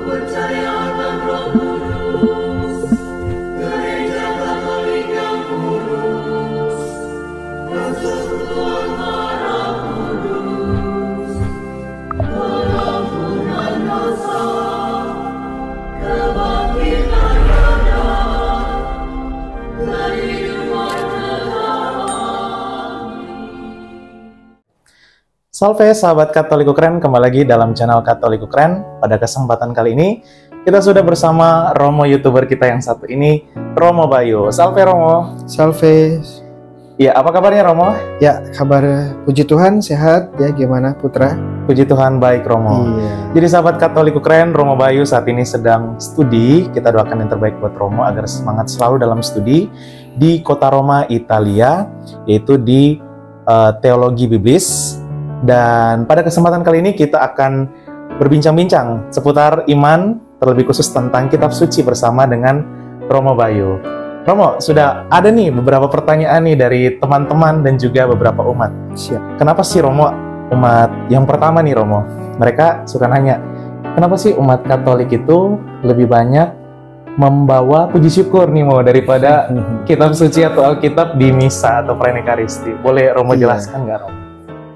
percaya akan Roh Kudus, Gereja Katolik yang kudus, persekutuan darah kudus, pengampunan dosa, kebangkitan badan, dan hidup kekal. Salve sahabat Katolik Ukren, kembali lagi dalam channel Katolik Ukren. Pada kesempatan kali ini, kita sudah bersama Romo YouTuber kita yang satu ini, Romo Bayu. Salve Romo. Salve. Ya, apa kabarnya Romo? Ya, kabar puji Tuhan sehat ya, gimana Putra? Puji Tuhan baik Romo. Iya. Jadi sahabat Katolik Ukren, Romo Bayu saat ini sedang studi. Kita doakan yang terbaik buat Romo agar semangat selalu dalam studi di kota Roma, Italia, yaitu di Teologi Biblis. Dan pada kesempatan kali ini kita akan berbincang-bincang seputar iman, terlebih khusus tentang kitab suci bersama dengan Romo Bayu. Romo, sudah ada nih beberapa pertanyaan nih dari teman-teman dan juga beberapa umat. Siap. Kenapa sih Romo, umat yang pertama nih Romo, mereka suka nanya, kenapa sih umat Katolik itu lebih banyak membawa puji syukur nih Mo daripada kitab suci atau Alkitab di misa atau Praenekaristi? Boleh Romo Iya. jelaskan nggak Romo?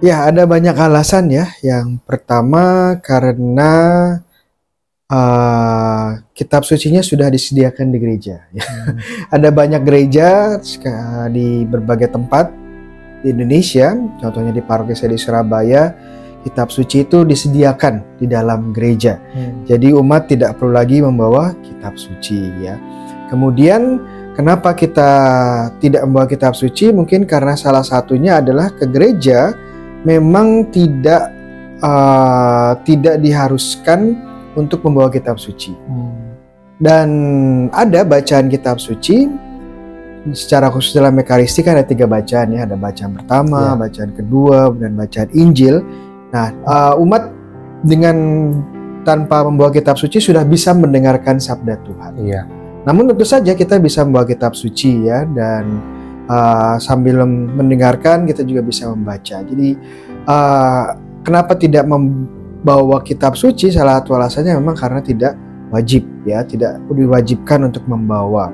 Ya, ada banyak alasan ya. Yang pertama karena kitab sucinya sudah disediakan di gereja. Ada banyak gereja di berbagai tempat di Indonesia, contohnya di paroki saya di Surabaya, kitab suci itu disediakan di dalam gereja. Jadi umat tidak perlu lagi membawa kitab suci ya. Kemudian kenapa kita tidak membawa kitab suci? Mungkin karena salah satunya adalah ke gereja memang tidak diharuskan untuk membawa kitab suci. Dan ada bacaan kitab suci secara khusus dalam Ekaristi kan ada 3 bacaan ya, ada bacaan pertama, bacaan kedua, dan bacaan Injil. Nah, umat dengan tanpa membawa kitab suci sudah bisa mendengarkan sabda Tuhan. Iya. Namun tentu saja kita bisa membawa kitab suci ya, dan sambil mendengarkan kita juga bisa membaca. Jadi kenapa tidak membawa kitab suci? Salah satu alasannya memang karena tidak wajib ya, tidak diwajibkan untuk membawa.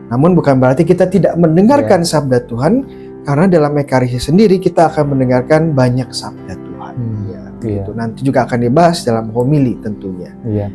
Namun bukan berarti kita tidak mendengarkan sabda Tuhan, karena dalam Ekaristi sendiri kita akan mendengarkan banyak sabda Tuhan. Gitu. Nanti juga akan dibahas dalam homili tentunya. Iya.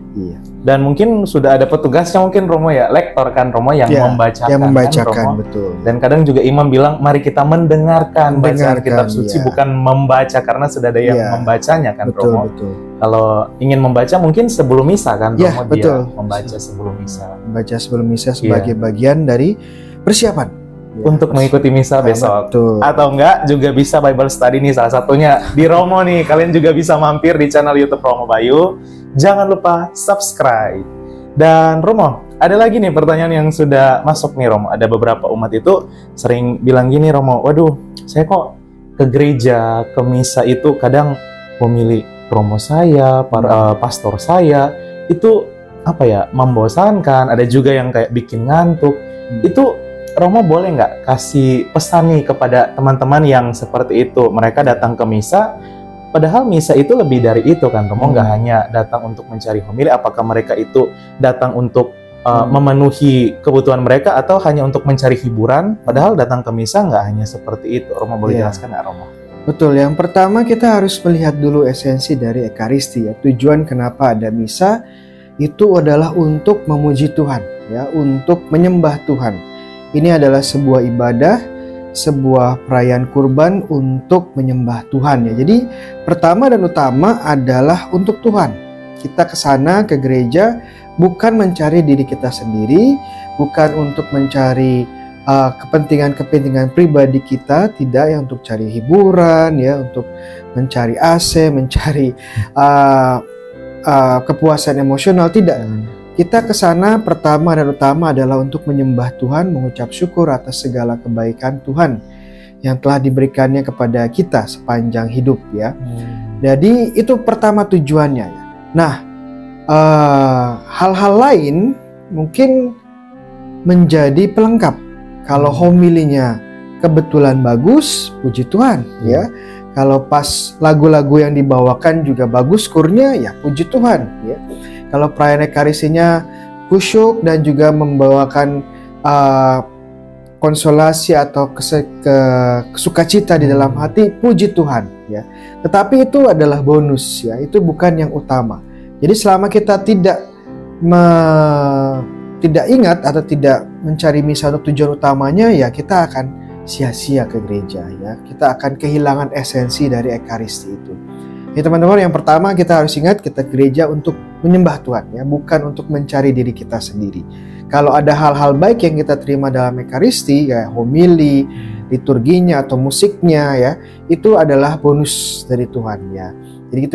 Dan mungkin sudah ada petugasnya mungkin Romo ya, lektor kan Romo yang membacakan. Yang membacakan kan, Romo? Betul. Dan kadang juga imam bilang mari kita mendengarkan bacaan kitab suci, bukan membaca karena sudah ada yang membacanya kan betul, Romo. Betul. Kalau ingin membaca mungkin sebelum misa kan Romo, betul. Dia membaca sebelum misa. Membaca sebelum misa sebagai bagian dari persiapan. Untuk mengikuti misa besok. Betul. Atau enggak juga bisa Bible study nih, salah satunya di Romo nih. Kalian juga bisa mampir di channel YouTube Romo Bayu. Jangan lupa subscribe. Dan Romo, ada lagi nih pertanyaan yang sudah masuk nih Romo. Ada beberapa umat itu sering bilang gini Romo, waduh saya kok ke gereja, ke misa itu kadang memilih Romo saya, para pastor saya itu apa ya, membosankan. Ada juga yang kayak bikin ngantuk. Itu Romo boleh nggak kasih pesan nih kepada teman-teman yang seperti itu? Mereka datang ke misa, padahal misa itu lebih dari itu kan Romo, nggak hanya datang untuk mencari homili. Apakah mereka itu datang untuk memenuhi kebutuhan mereka atau hanya untuk mencari hiburan? Padahal datang ke misa nggak hanya seperti itu. Romo boleh jelaskan nggak Romo? Betul, yang pertama kita harus melihat dulu esensi dari Ekaristi ya. Tujuan kenapa ada misa itu adalah untuk memuji Tuhan ya, untuk menyembah Tuhan. Ini adalah sebuah ibadah, sebuah perayaan kurban untuk menyembah Tuhan ya. Jadi pertama dan utama adalah untuk Tuhan. Kita ke sana ke gereja bukan mencari diri kita sendiri, bukan untuk mencari kepentingan-kepentingan pribadi kita, tidak ya, untuk cari hiburan ya, untuk mencari AC, mencari kepuasan emosional, tidak. Kita ke sana pertama dan utama adalah untuk menyembah Tuhan, mengucap syukur atas segala kebaikan Tuhan yang telah diberikannya kepada kita sepanjang hidup ya. Jadi itu pertama tujuannya. Nah, hal-hal lain mungkin menjadi pelengkap. Kalau homilinya kebetulan bagus, puji Tuhan ya. Kalau pas lagu-lagu yang dibawakan juga bagus skurnya, ya puji Tuhan ya. Kalau perayaan Ekaristinya khusyuk dan juga membawakan konsolasi atau sukacita di dalam hati, puji Tuhan ya. Tetapi itu adalah bonus ya, itu bukan yang utama. Jadi selama kita tidak ingat atau tidak mencari misa untuk tujuan utamanya, ya kita akan sia-sia ke gereja ya. Kita akan kehilangan esensi dari Ekaristi itu. Ya teman-teman, yang pertama kita harus ingat, kita ke gereja untuk menyembah Tuhan ya, bukan untuk mencari diri kita sendiri. Kalau ada hal-hal baik yang kita terima dalam Ekaristi, ya homili, liturginya atau musiknya ya, itu adalah bonus dari Tuhan ya. Jadi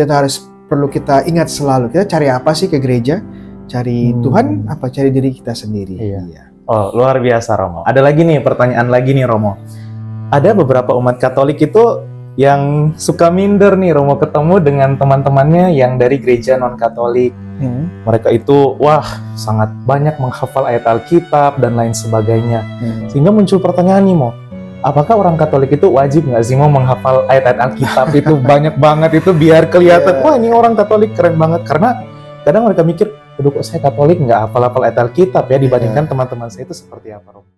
perlu kita ingat selalu, kita cari apa sih ke gereja? Cari Tuhan apa cari diri kita sendiri? Iya. Oh, luar biasa Romo. Ada lagi nih pertanyaan lagi nih Romo. Ada beberapa umat Katolik itu yang suka minder nih Romo ketemu dengan teman-temannya yang dari gereja non-Katolik. Mereka itu sangat banyak menghafal ayat Alkitab dan lain sebagainya. Sehingga muncul pertanyaan nih Mo, apakah orang Katolik itu wajib nggak sih mau menghafal ayat-ayat Alkitab itu banyak banget itu biar kelihatan wah ini orang Katolik keren banget? Karena kadang mereka mikir, aduh kok saya Katolik nggak hafal-hafal ayat Alkitab ya, dibandingkan teman-teman saya itu seperti apa Romo?